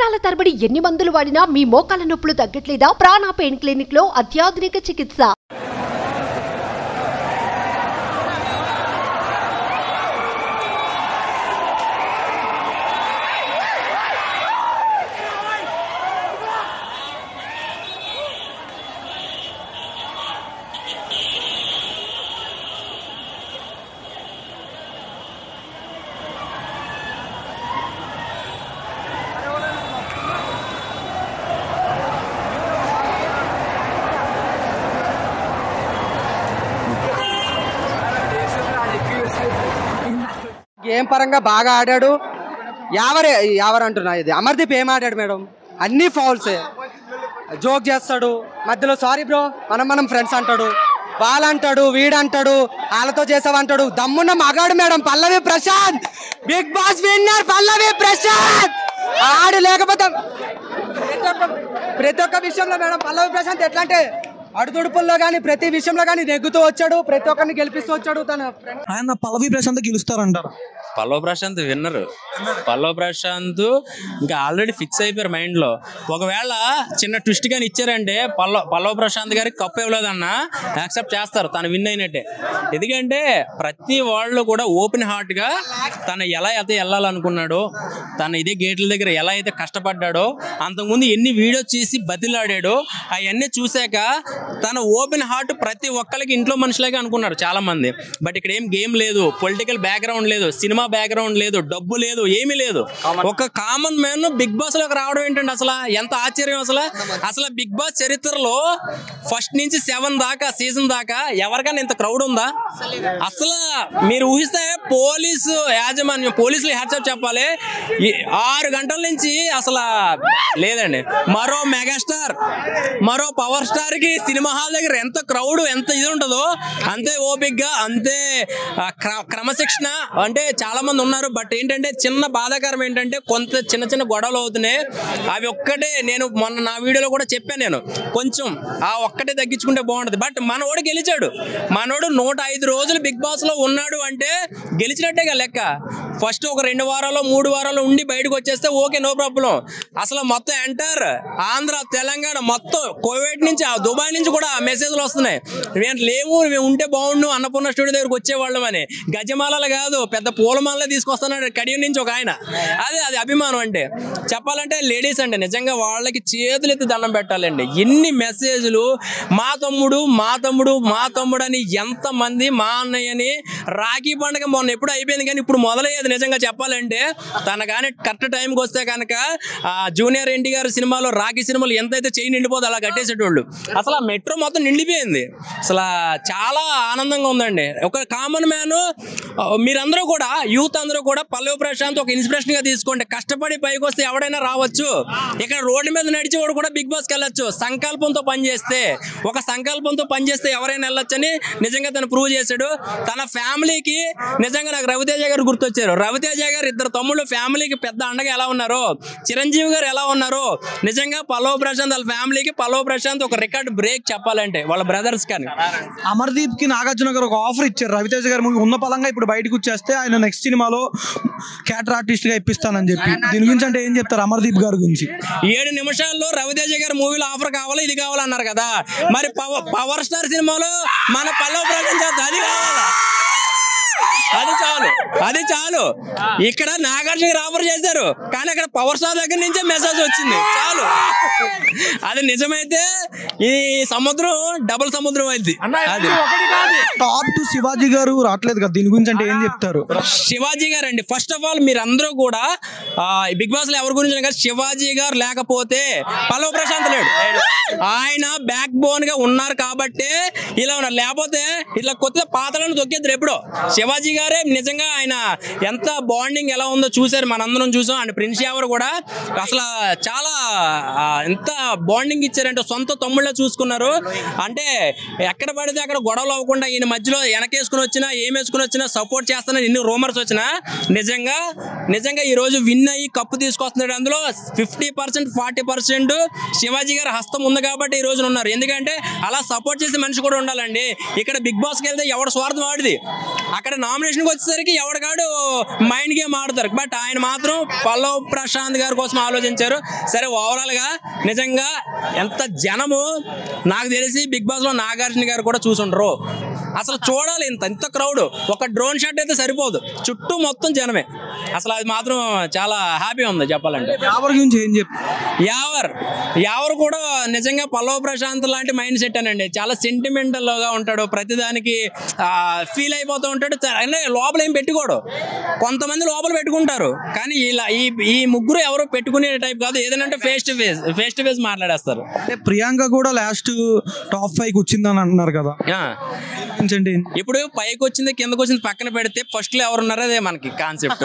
సంవత్సరాల తరబడి ఎన్ని మందులు వాడినా మీ మోకాల నొప్పులు తగ్గట్లేదా? ప్రాణ పెయిన్ క్లినిక్ లో అత్యాధునిక చికిత్స. గేమ్ పరంగా బాగా ఆడాడు. యావర్ అంటున్నా, ఇది అమర్దీప్ ఏం ఆడాడు మేడం? అన్ని ఫౌల్సే. జోక్ చేస్తాడు మధ్యలో, సారీ బ్రో మనం ఫ్రెండ్స్ అంటాడు, వాళ్ళంటాడు, వీడంటాడు, వాళ్ళతో చేసావంటాడు. దమ్మున్న మగాడు మేడం పల్లవి ప్రశాంత్. బిగ్ బాస్ విన్నర్ పల్లవి ప్రశాంత్. ఆడు లేకపోతే ప్రతి ఒక్క విషయంలో మేడం పల్లవి ప్రశాంత్ ఎట్లా అంటే అడుదుడుపుల్లో కానీ ప్రతి విషయంలో కానీ నెగ్గుతూ వచ్చాడు, ప్రతి ఒక్కరిని గెలిపిస్తూ వచ్చాడు. ఆయన పల్లవి ప్రశాంత్ గెలుస్తారంటారు. పల్లవ్ ప్రశాంత్ విన్నర్. పల్లవ్ ప్రశాంత్ ఇంకా ఆల్రెడీ ఫిక్స్ అయిపోయారు మైండ్ లో. ఒకవేళ చిన్న ట్విస్ట్ గాని ఇచ్చారంటే పల్లవ్ ప్రశాంత్ గారికి కప్పు ఇవ్వలేదన్న యాక్సెప్ట్ చేస్తారు, తను విన్ అయినట్టే. ఎందుకంటే ప్రతి వాళ్ళు కూడా ఓపెన్ హార్ట్ గా తను ఎలా అయితే వెళ్ళాలనుకున్నాడో, తను ఇదే గేట్ల దగ్గర ఎలా అయితే కష్టపడ్డాడో, అంతకుముందు ఎన్ని వీడియోస్ చేసి బతిలాడాడో అవన్నీ చూసాక తన ఓపెన్ హార్ట్ ప్రతి ఒక్కరికి ఇంట్లో మనుషులాగే అనుకున్నారు చాలా మంది. బట్ ఇక్కడ ఏం గేమ్ లేదు, పొలిటికల్ బ్యాక్గ్రౌండ్ లేదు, సినిమా బ్యాక్గ్రౌండ్ లేదు, డబ్బు లేదు, ఏమీ లేదు. ఒక కామన్ మ్యాన్ బిగ్ బాస్ లోకి రావడం ఏంటంటే అసలు ఎంత ఆశ్చర్యం. అసలు బిగ్ బాస్ చరిత్రలో ఫస్ట్ నుంచి 7 దాకా సీజన్ దాకా ఎవరికైనా ఇంత క్రౌడ్ ఉందా? అసలు మీరు ఊహిస్తే పోలీసు యాజమాన్యం, పోలీసులు హ్యాట్సాప్ చెప్పాలి. 6 గంటల నుంచి అసలు లేదండి. మరో మెగాస్టార్, మరో పవర్ స్టార్ కి సినిమా హాల్ దగ్గర ఎంత క్రౌడ్, ఎంత ఇది ఉంటుందో అంతే ఓపిక్ గా, అంతే క్రమశిక్షణ. అంటే చాలా మంది ఉన్నారు. బట్ ఏంటంటే చిన్న బాధాకరం ఏంటంటే కొంత చిన్న గొడవలు అవుతున్నాయి. అవి ఒక్కటే నేను మొన్న నా వీడియోలో కూడా చెప్పాను, నేను కొంచెం ఆ ఒక్కటే తగ్గించుకుంటే బాగుంటుంది. బట్ మనోడు గెలిచాడు. మనోడు 105 రోజులు బిగ్ బాస్ లో ఉన్నాడు అంటే గెలిచినట్టేగా లెక్క. ఫస్ట్ ఒక 2 వారాలు 3 వారాలు ఉండి బయటకు వచ్చేస్తే ఓకే, నో ప్రాబ్లం. అసలు మొత్తం ఎంటర్ ఆంధ్ర తెలంగాణ మొత్తం కోవిడ్ నుంచి, ఆ దుబాయ్ నుంచి కూడా మెసేజ్లు వస్తున్నాయి, లేవు మేము ఉంటే బాగుండు అన్నపూర్ణ స్టూడియో దగ్గరకు వచ్చేవాళ్ళం అని. గజమాలలు కాదు, పెద్ద పూలమాలే తీసుకొస్తున్నాడు కడియం నుంచి ఒక ఆయన. అది అభిమానం అంటే. చెప్పాలంటే లేడీస్ అంటే నిజంగా వాళ్ళకి చేతులెత్తి దండం పెట్టాలండి. ఎన్ని మెసేజ్లు, మా తమ్ముడు మా తమ్ముడు మా తమ్ముడు అని ఎంతమంది, మా అన్నయ్యని. రాఖీ పండుగ మొన్న ఎప్పుడు అయిపోయింది కానీ ఇప్పుడు మొదలయ్యేది నిజంగా చెప్పాలంటే. తన కానీ కరెక్ట్ టైంకి వస్తే కనుక జూనియర్ ఎన్టీఆర్ సినిమాలో, రాఖీ సినిమాలో ఎంతైతే చేయి నిండిపోదు అలా కట్టేసేటోళ్ళు. అసలు ఆ మెట్రో మొత్తం నిండిపోయింది. అసలు చాలా ఆనందంగా ఉందండి. ఒక కామన్ మ్యాన్, మీరందరూ కూడా యూత్ అందరూ కూడా పల్లవి ప్రశాంత్ ఒక ఇన్స్పిరేషన్ గా తీసుకోండి. కష్టపడి పైకి వస్తే ఎవడైనా రావచ్చు. ఇక్కడ రోడ్డు మీద నడిచేవాడు కూడా బిగ్ బాస్కి వెళ్ళొచ్చు సంకల్పంతో పనిచేస్తే. ఒక సంకల్పంతో పనిచేస్తే ఎవరైనా వెళ్ళొచ్చు అని నిజంగా తను ప్రూవ్ చేశాడు. తన ఫ్యామిలీకి నిజంగా నాకు రవితేజ గారు గుర్తొచ్చారు. రవితేజ గారు 2 తమ్ముళ్ళు ఫ్యామిలీకి పెద్ద అండగా ఎలా ఉన్నారో, చిరంజీవి గారు ఎలా ఉన్నారో, నిజంగా పల్లవి ప్రశాంత్ వాళ్ళ ఫ్యామిలీకి పల్లవి ప్రశాంత్ ఒక రికార్డ్ బ్రేక్ చెప్పాలంటే వాళ్ళ బ్రదర్స్ కానీ. అమర్దీప్ కి నాగార్జున గారు ఒక ఆఫర్ ఇచ్చారు. రవితేజ గారు మూవీ ఉన్న పలంగా ఇప్పుడు బయటకు వచ్చేస్తే ఆయన నెక్స్ట్ సినిమాలో క్యారెక్టర్ ఆర్టిస్ట్ గా ఇప్పిస్తానని చెప్పి. దీని గురించి అంటే ఏం చెప్తారు అమర్దీప్ గారి గురించి? 7 నిమిషాల్లో రవితేజ గారి మూవీలో ఆఫర్ కావాలి, ఇది కావాలన్నారు కదా. మరి పవర్ స్టార్ సినిమాలో మన పల్లవి ప్రశాంత్ అది కావాలా? అది చాలు. ఇక్కడ నాగార్జున గారు ఆఫర్ చేశారు కానీ అక్కడ పవర్ స్టార్ దగ్గర నుంచే మెసేజ్ వచ్చింది, చాలు. అది నిజమైతే ఈ సముద్రం డబుల్ సముద్రం అయింది. అది టాప్ 2 శివాజీ గారు రావట్లేదు కదా, దీని గురించి అంటే ఏం చెప్తారు? శివాజీ గారు అండి, ఫస్ట్ ఆఫ్ ఆల్ మీరందరూ కూడా బిగ్ బాస్ లో ఎవరి గురించి, శివాజీ గారు లేకపోతే పల్లవి ప్రశాంత్ లేడు. ఆయన బ్యాక్ బోన్ గా ఉన్నారు కాబట్టి ఇలా ఉన్నారు. లేకపోతే ఇట్లా కొత్త పాతలను తొక్కేద్దరు ఎప్పుడో. శివాజీ గారే నిజంగా ఆయన ఎంత బాండింగ్ ఎలా ఉందో చూసారు, మనందరం చూసాం. అండ్ ప్రిన్స్ యావర్ కూడా అసలు చాలా ఎంత బాండింగ్ ఇచ్చారంటే సొంత తమ్ముళ్ళ చూసుకున్నారు. అంటే ఎక్కడ పడితే అక్కడ గొడవలు అవ్వకుండా ఈయన మధ్యలో వెనకేసుకుని వచ్చినా ఏమేసుకుని వచ్చినా సపోర్ట్ చేస్తున్నా, ఎన్ని రూమర్స్ వచ్చినా నిజంగా ఈ రోజు విన్ అయ్యి కప్పు తీసుకొస్తున్నాడు. అందులో 50% 40% శివాజీ గారి హస్తం ఉంది కాబట్టి ఈ రోజున ఉన్నారు. ఎందుకంటే అలా సపోర్ట్ చేసే మనిషి కూడా ఉండాలండి. ఇక్కడ బిగ్ బాస్కి వెళ్తే ఎవడ స్వార్థం వాడిది. అక్కడ నామినేషన్కి వచ్చేసరికి ఎవరికాడు మైండ్ గేమ్ ఆడతారు. బట్ ఆయన మాత్రం పల్లవ్ ప్రశాంత్ గారి కోసం ఆలోచించారు. సరే ఓవరాల్గా నిజంగా ఎంత జనము నాకు తెలిసి బిగ్ బాస్లో నాగార్జున గారు కూడా చూసుండరు. అసలు చూడాలి ఇంత క్రౌడ్. ఒక డ్రోన్ షాట్ అయితే సరిపోదు, చుట్టూ మొత్తం జనమే. అసలు అది మాత్రం చాలా హ్యాపీ ఉంది చెప్పాలంటే. యావర్ గురించి ఏం చెప్పి యావర్ కూడా నిజంగా పల్లవ్ ప్రశాంత్ లాంటి మైండ్ సెట్ అనండి. చాలా సెంటిమెంటల్గా ఉంటాడు, ప్రతిదానికి ఫీల్ అయిపోతూ ఉంటాడు. లోపల ఏం పెట్టుకోడు. కొంతమంది లోపల పెట్టుకుంటారు, కానీ ఇలా ఈ ముగ్గురు ఎవరు పెట్టుకునే టైప్ కాదు. ఏదంటే ఫేస్ టు ఫేస్ మాట్లాడేస్తారు. అంటే ప్రియాంక కూడా లాస్ట్ టాప్ 5 వచ్చిందని అంటున్నారు కదా. ఇప్పుడు పైకి వచ్చింది కిందకి వచ్చింది పక్కన పెడితే ఫస్ట్ లో ఎవరున్నారో అదే మనకి కాన్సెప్ట్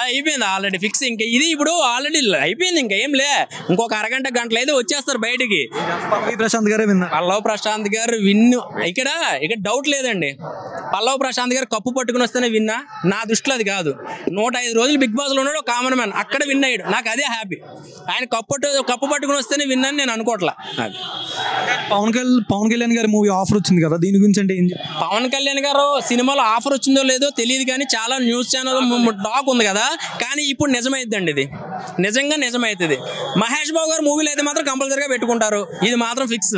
అయిపోయింది ఆల్రెడీ ఫిక్స్. ఇంకా ఇది ఇప్పుడు ఆల్రెడీ అయిపోయింది, ఇంకా ఏం లే. ఇంకొక అరగంట గంటలు అయితే వచ్చేస్తారు బయటికి. ప్రశాంత్ గారే విన్నారు. పల్లవ్ ప్రశాంత్ గారు విన్ను. ఇక్కడ డౌట్ లేదండి, పల్లవ్ ప్రశాంత్ గారు కప్పు పట్టుకుని వస్తేనే విన్నా. నా దృష్టిలో అది కాదు. 105 రోజులు బిగ్ బాస్ లో ఉన్నాడు, కామన్ మ్యాన్, అక్కడ విన్ అయ్యాడు. నాకు అదే హ్యాపీ. ఆయన కప్పు పట్టుకుని వస్తేనే విన్నాను నేను అనుకోవట్లా. పవన్ కళ్యాణ్ గారి మూవీ ఆఫర్ వచ్చింది కదా, దీని గురించి అంటే పవన్ కళ్యాణ్ గారు సినిమాలో ఆఫర్ వచ్చిందో లేదో తెలియదు, కానీ చాలా న్యూస్ ఛానల్ టాక్ ఉంది కదా. కానీ ఇప్పుడు నిజమైద్దండి, ఇది నిజంగా నిజమైతుంది. మహేష్ బాబు గారు మూవీలు అయితే మాత్రం కంపల్సరీగా పెట్టుకుంటారు, ఇది మాత్రం ఫిక్స్.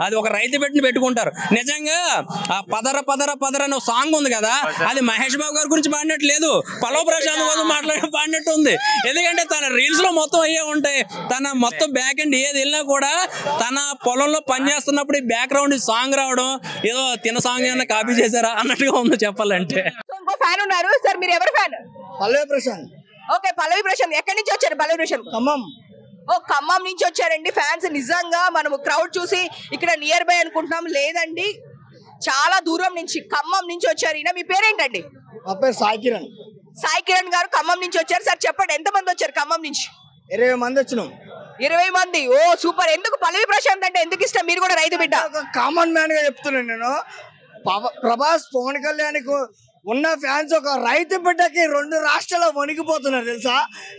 అది ఒక రైతు పెట్టుకుంటారు. నిజంగా ఆ పదర పదర పదర అనే సాంగ్ ఉంది కదా, అది మహేష్ బాబు గారి గురించి పాడినట్టు లేదు, పల్లవ్ ప్రశాంత్ కోసం పాడినట్టు ఉంది. ఎందుకంటే తన రీల్స్ లో మొత్తం అయ్యే ఉంటాయి. తన మొత్తం బ్యాక్ ఎండ్ ఏది వెళ్ళినా కూడా తన పొలంలో పనిచేస్తున్నప్పుడు ఈ బ్యాక్గ్రౌండ్ సాంగ్ రావడం, ఏదో తిన సాంగ్ ఏమన్నా కాపీ చేశారా అన్నట్టుగా ఉంది చెప్పాలంటే. ఇంకో ఫ్యాన్ ఉన్నారు సార్, మీరు ఎవరు ఫ్యాన్? పల్లవి ప్రశాంత్. ఓకే, పల్లవి ప్రశాంత్ ఎక్కడి నుంచి వచ్చారు? పల్లవి ప్రశాంత్ ఖమ్మం. ఓ, ఖమ్మం నుంచి వచ్చారండి ఫ్యాన్స్. నిజంగా మనం క్రౌడ్ చూసి ఇక్కడ నియర్ బై అనుకుంటున్నాం, లేదండి చాలా దూరం నుంచి ఖమ్మం నుంచి వచ్చారు. ఈయన మీ పేరేంటండి? మా పేరు సాయి కిరణ్. సాయి కిరణ్ గారు ఖమ్మం నుంచి వచ్చారు. సార్ చెప్పండి, ఎంత మంది వచ్చారు ఖమ్మం నుంచి? 20 మంది వచ్చినాం. 20 మంది. ఓ సూపర్. ఎందుకు పల్లవి ప్రశాంత్ అంటే ఎందుకు ఇష్టం? మీరు కూడా రైతు బిడ్డ. ఒక కామన్ మ్యాన్ గా చెప్తున్నాను నేను. ప్రభాస్, పవన్ కళ్యాణ్ ఉన్న ఫ్యాన్స్ ఒక రైతు బిడ్డకి 2 రాష్ట్రాల్లో వణికిపోతున్నారు తెలుసా.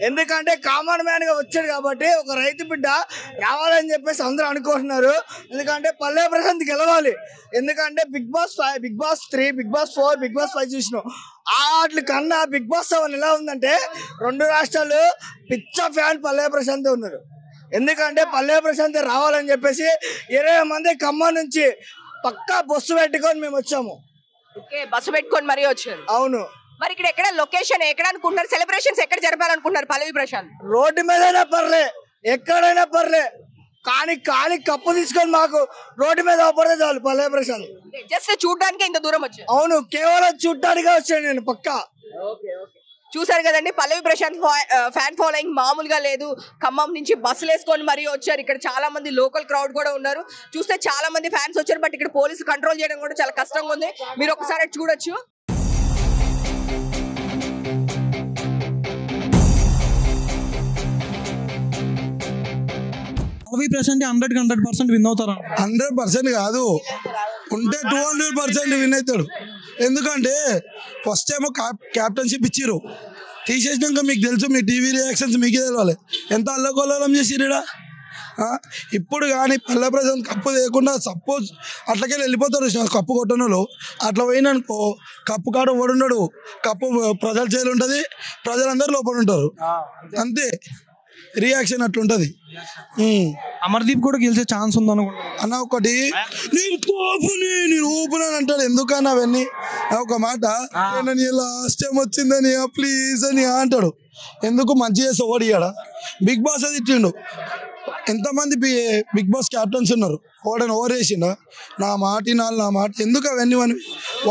ఎందుకంటే కామన్ మ్యాన్ గా వచ్చాడు కాబట్టి ఒక రైతు బిడ్డ రావాలని చెప్పేసి అందరూ అనుకుంటున్నారు. ఎందుకంటే పల్లవి ప్రశాంత్ గెలవాలి. ఎందుకంటే Bigg Boss 3, Bigg Boss 4, Bigg Boss 5 చూసినాం. వాటి కన్నా బిగ్ బాస్ 7 ఎలా ఉందంటే 2 రాష్ట్రాలు పిచ్చ ఫ్యాన్ పల్లవి ప్రశాంత్ ఉన్నారు. ఎందుకంటే పల్లవి ప్రశాంత్ రావాలని చెప్పేసి 20 మంది ఖమ్మం నుంచి పక్కా బస్సు పెట్టుకొని మేము వచ్చాము. ఓకే, బస్సు పెట్టుకొని మరీ వచ్చారు. అవును. మరి ఇక్కడ ఎక్కడ లొకేషన్ ఎక్కడ అనుకుంటున్నారు? సెలబ్రేషన్స్ ఎక్కడ జరపాలనుకుంటున్నారు పల్లవి ప్రశాంత్? రోడ్డు మీదైనా పర్లే, ఎక్కడైనా పర్లే, కానీ కప్పు తీసుకొని మాకు రోడ్డు మీద పడితే చాలు పల్లవి ప్రశాంత్. జస్ట్ చూడడానికి ఇంత దూరం వచ్చారు? అవును, కేవలం చూడటానికే వచ్చాను నేను పక్కా. చూసారు కదండి, పల్లవి ప్రశాంత్ ఫ్యాన్ ఫాలోయింగ్ మామూలుగా లేదు. ఖమ్మం నుంచి బస్సులు వేసుకొని మరీ వచ్చారు. ఇక్కడ చాలా మంది లోకల్ క్రౌడ్ కూడా ఉన్నారు. చూస్తే చాలా మంది ఫ్యాన్స్ వచ్చారు. బట్ ఇక్కడ పోలీసులు కంట్రోల్ చేయడం కూడా చాలా కష్టంగా ఉంది. మీరు ఒకసారి చూడొచ్చు. పల్లవి ప్రశాంత్ 100% విన్ అవుతారు. 100% కాదు, ఉంటే 200% విన్ అవుతాడు. ఎందుకంటే ఫస్ట్ టైం క్యాప్టెన్షిప్ ఇచ్చిర్రు, తీసేసినాక మీకు తెలుసు, మీ టీవీ రియాక్షన్స్ మీకే తెలవాలి ఎంత అల్లకొల్లం చేసిర్రా. ఇప్పుడు కానీ పల్లవి ప్రశాంత్ కప్పు లేకుండా సపోజ్ అట్లకే వెళ్ళిపోతారు కప్పు కొట్టనులు. అట్లా పోయిననుకో కప్పు కాడు ఓడున్నాడు, కప్పు ప్రజల చేయాలి ఉంటుంది, ప్రజలందరూ లోపల ఉంటారు. అంతే రియాక్షన్ అట్లుంటది. అమర్దీప్ కూడా గెలిచే ఛాన్స్ ఉందనుకుంటా అన్న. ఒకటి నేను ఓపెన్ అని అంటాడు, ఎందుకన్నా అవన్నీ ఒక మాట, లాస్ట్ టైం వచ్చిందని ప్లీజ్ అని అంటాడు. ఎందుకు మంచి చేసి ఓడియాడా? బిగ్ బాస్ అది ఇచ్చిండు. ఎంతమంది బిగ్ బాస్ క్యాప్టెన్స్ ఉన్నారు, ఓడని ఓవర్ వేసిండా? నా మాట ఎందుకు అవన్నీ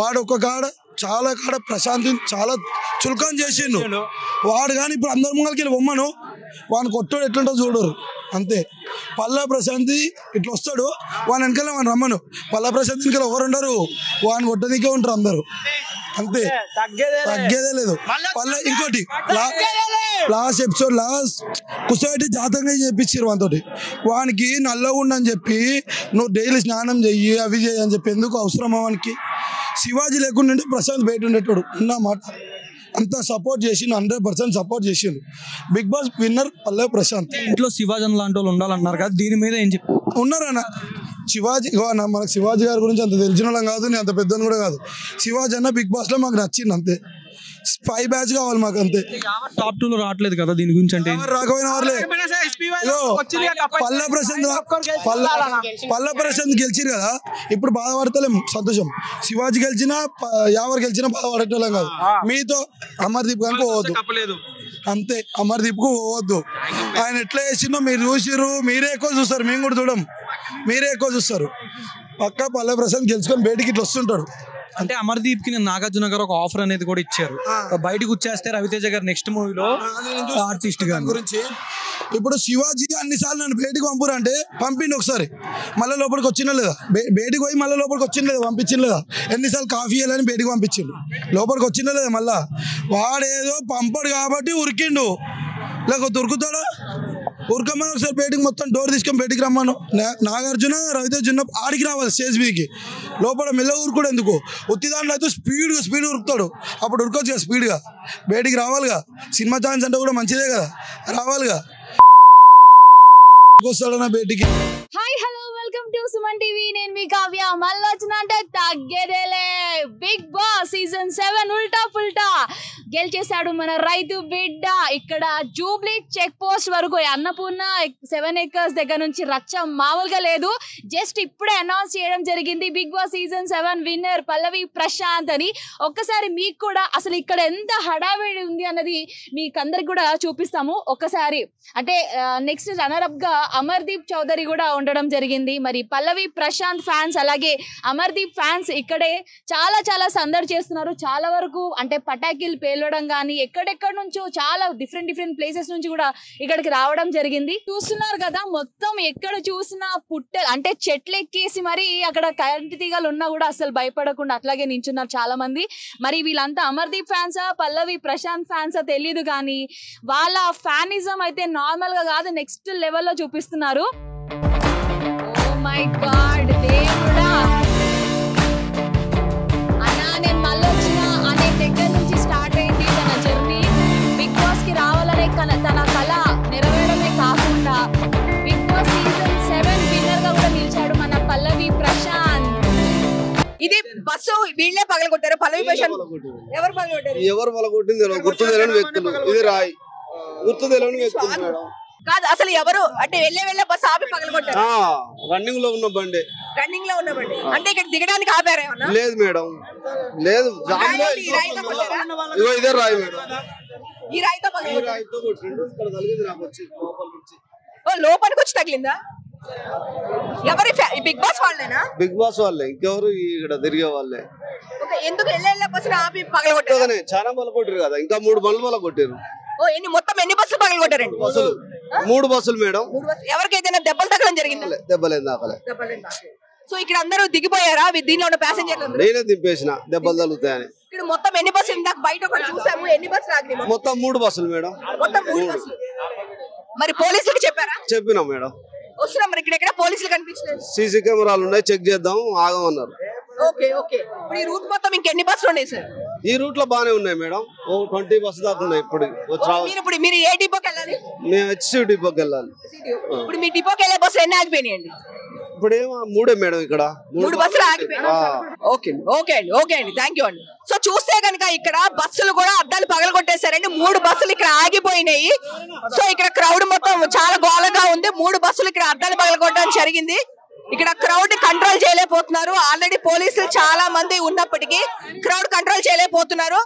వాడు ఒక కాడ చాలా కాడ ప్రశాంతి చాలా చులకం చేసిండు వాడు. కానీ ఇప్పుడు అందరి ముంగలకి వెళ్ళి బొమ్మను వాడిని కొట్టాడు ఎట్లుంటో చూడరు. అంతే. పల్లవి ప్రశాంత్ ఇట్లా వస్తాడు, వాని వెనకాల వాడిని రమ్మను. పల్లవి ప్రశాంత్ వెనకాల ఎవరు ఉండరు, వాడిని కొట్టనికే ఉంటారు అందరు. అంతే, తగ్గేదే లేదు. ఇంకోటి లాస్ట్ ఎపిసోడ్ కూర్చోబెట్టి జాతకంగా చెప్పించారు వానితోటి. వానికి నల్లగా ఉండని చెప్పి నువ్వు డైలీ స్నానం చెయ్యి అవి చెయ్యి అని చెప్పి ఎందుకు అవసరమా వానికి? శివాజీ లేకుండా ప్రశాంత్ బయట ఉండేటోడు ఉన్నమాట. అంతా సపోర్ట్ చేసిండు, 100% సపోర్ట్ చేసిండు. బిగ్ బాస్ విన్నర్ పల్లవి ప్రశాంత్. ఇంట్లో శివాజీ లాంటి వాళ్ళు ఉండాలన్నారు కదా, దీని మీద ఏం చెప్పి ఉన్నారన్న? శివాజీ మనకు శివాజీ గారి గురించి అంత తెలిసిన వాళ్ళం కాదు, నేను అంత పెద్దను కూడా కాదు. శివాజీ అన్న బిగ్ బాస్ లో మాకు నచ్చింది అంతే. 5 బ్యాచ్ కావాలి మాకు అంతే. టాప్ 2 లో రావట్లేదు కదా, దీని గురించి అంటే రాకపోయిన వాళ్ళే. పల్ల ప్రశాంత్ గెలిచిరు కదా, ఇప్పుడు బాధపడతలేం, సంతోషం. శివాజీ గెలిచినా ఎవరు గెలిచినా బాధపడేటోళ్ళం కాదు. మీతో అమర్దీప్ గారికి పోవద్దు అంతే, అమర్దీప్ కు పోవద్దు. ఆయన ఎట్లా చేసిందో మీరు చూసిర్రు, మీరే ఎక్కువ చూస్తారు, మేము కూడా చూడం, మీరే ఎక్కువ చూస్తారు. పక్క పల్లె ప్రశాంత్ గెలుచుకొని బయటికి ఇట్లా వస్తుంటాడు. అంటే అమర్దీప్ కి నాగార్జున గారు ఒక ఆఫర్ అనేది కూడా ఇచ్చారు, బయటకు వచ్చేస్తే రవితేజ గారు నెక్స్ట్ మూవీలో ఆర్టిస్ట్ గారి గురించి. ఇప్పుడు శివాజీ అన్నిసార్లు నన్ను బయటికి పంపురు అంటే పంపిండి ఒకసారి, మళ్ళీ లోపలికి వచ్చిన లేదా, బయటికి పోయి మళ్ళీ లోపలికి వచ్చిన లేదా, పంపించిన లేదా, ఎన్నిసార్లు కాఫీ వేయాలని బయటికి పంపించిండు, లోపలికి వచ్చిన లేదా. మళ్ళా వాడేదో పంపడు కాబట్టి ఉరికిండు, లేకపోతే ఉరుకుతాడా? ఉరకమ్మని ఒకసారి బయటికి మొత్తం డోర్ తీసుకొని బయటికి రమ్మను. నాగార్జున రవితేజ ఆడికి రావాలి స్టేజ్ మీదకి, లోపల మెల్ల ఊరుకోడు ఎందుకు, ఉత్తి దాంట్లో అయితే స్పీడ్ ఉరుకుతాడు, అప్పుడు ఉరకొచ్చు కదా స్పీడ్గా, బయటికి రావాలిగా. సినిమా ఛాన్స్ అంటే కూడా మంచిదే కదా, రావాలిగా. వస్తాడన్నా బయటికి. Hi hello welcome to Suman TV, నేను మీ కావ్య. మళ్ళీ వచ్చిన అంటే తగ్గేదేలే, బిగ్ బాస్ సీజన్ 7 ఉల్టా పుల్టా గెలిచేశాడు మన రైతు బిడ్డ. ఇక్కడ జూబ్లీ చెక్ పోస్ట్ వరకు అన్నపూర్ణ 7 acres దగ్గర నుంచి రచ్చ మామూలుగా లేదు. జస్ట్ ఇప్పుడే అనౌన్స్ చేయడం జరిగింది బిగ్ బాస్ సీజన్ 7 విన్నర్ పల్లవి ప్రశాంత్ అని. ఒక్కసారి మీకు కూడా అసలు ఇక్కడ ఎంత హడావిడి ఉంది అన్నది మీకు అందరికి కూడా చూపిస్తాము. ఒక్కసారి అంటే నెక్స్ట్ రన్నర్ అప్ గా అమర్దీప్ చౌదరి కూడా ఉండడం జరిగింది. మరి పల్లవి ప్రశాంత్ ఫ్యాన్స్ అలాగే అమర్దీప్ ఫ్యాన్స్ ఇక్కడే చాలా సందడి చేస్తున్నారు. చాలా వరకు అంటే పటాకీలు పేలవడం కానీ ఎక్కడెక్కడ నుంచో చాలా డిఫరెంట్ ప్లేసెస్ నుంచి కూడా ఇక్కడికి రావడం జరిగింది. చూస్తున్నారు కదా, మొత్తం ఎక్కడ చూసినా పుట్టెలు అంటే చెట్లు ఎక్కేసి మరి అక్కడ కరెంట్ తీగలు ఉన్నా కూడా అసలు భయపడకుండా అట్లాగే నించున్నారు చాలా మంది. మరి వీళ్ళంతా అమర్దీప్ ఫ్యాన్సా పల్లవి ప్రశాంత్ ఫ్యాన్సా తెలియదు కానీ వాళ్ళ ఫ్యానిజం అయితే నార్మల్ గా కాదు, నెక్స్ట్ లెవెల్లో చూపిస్తున్నారు. ఓ మై గాడ్ దేవుడా, అన్నా నేను మళ్ళీ వచ్చిన అనే దగ్గర నుంచి స్టార్ట్ అయింది తన జర్నీ. బిగ్ బాస్ కి రావాలనే తన కళ నెరవేరమే కాకుండా బిగ్ బాస్ సీజన్ 7 విన్నర్ గా కూడా నిలిచాడు మన పల్లవి ప్రశాంత్. ఇది బస్సు వీళ్ళే పగలగొట్టారు. పల్లవి ప్రశాంత్ ఎవరు పగలగొట్టారు? ఎవరు పగలగొట్టింది గుర్తు తెలియని వ్యక్తులు, ఇది రాయి గుర్తు తెలియని వ్యక్తులు మేడం. కాదు అసలు ఎవరు అంటే వెళ్ళే బస్సు ఆపి పగలగొట్టారు. రన్నింగ్ లో ఉన్న బండి, రన్నింగ్ లో ఉన్న బండి అంటే ఇక్కడ దిగడానికి ఆపారా? లేదు మేడం, లేదు. ఇగో ఇదే రాయి మేడం, ఈ రాయితో రాయితో కొట్టిండు. ఇక్కడ తగిలింది నాకు వచ్చి లోపల నుంచి. లోపలికి వచ్చి తగిలిందా? ఎవరి బిగ్ బాస్ వాళ్ళేనా? బిగ్ బాస్ వాళ్ళే, ఇంకెవరు ఇక్కడ తిరిగే వాళ్ళే. ఎందుకు వెళ్ళే బస్సులు ఆపి పగలగొట్టారు? చాలా బల కొట్టారు కదా, ఇంకా 3 బండ్లు బల కొట్టారు. మొత్తం ఎన్ని బస్సులు పగలగొట్టారండి? 3 బస్సులు మేడం. ఎవరికైతే దెబ్బలు తగలం జరిగింది? దెబ్బలేం దాకలే. సో ఇక్కడ అందరూ దిగిపోయారా? దీనిలో ఉన్న ప్యాసింజర్లు నేనే దింపేసిన దెబ్బలు తగులుతాయని. ఇక్కడ మొత్తం ఎన్ని బస్సులు? ఇందాక బయట ఒకటి చూసాము, ఎన్ని బస్సులు ఆగినాయి? మొత్తం 3 బస్సులు మేడం. మొత్తం 3 బస్సులు. మరి పోలీసులకు చెప్పారా? చెప్పినా మేడం. వస్తున్నా మరి ఇక్కడ ఎక్కడ పోలీసులు కనిపించలేదు. సీసీ కెమెరాలు ఉన్నాయి, చెక్ చేద్దాం ఆగమన్నారు. ఓకే ఇప్పుడు ఈ రూట్ మొత్తం ఇంకెన్ని బస్సులు ఉన్నాయి సార్? ఈ రూట్ లో బానే ఉన్నాయి మేడం, 20 బస్సు దాకా ఉన్నాయి. మీరు ఏ డిపోకి వెళ్ళాలి? మేము హెచ్సి డిపోకి వెళ్ళాలి. ఇప్పుడు మీ డిపోకి వెళ్ళే బస్సులు ఎన్ని ఆగిపోయినాయండి? ఇప్పుడు ఏమో 3 మేడం, ఇక్కడ 3 బస్సులు ఆగిపోయాయి. ఓకే అండి థ్యాంక్ యూ అండి. సో చూస్తే కనుక ఇక్కడ బస్సులు కూడా అద్దాలు పగలగొట్టేశారండి. 3 బస్సులు ఇక్కడ ఆగిపోయినాయి. సో ఇక్కడ క్రౌడ్ మొత్తం చాలా గోలగా ఉంది. 3 బస్సులు ఇక్కడ అద్దాలు పగలగొట్టడం జరిగింది. ఇక్కడ క్రౌడ్ కంట్రోల్ చేయలేకపోతున్నారు. ఆల్రెడీ పోలీసులు చాలా మంది ఉన్నప్పటికీ క్రౌడ్ కంట్రోల్ చేయలేకపోతున్నారు.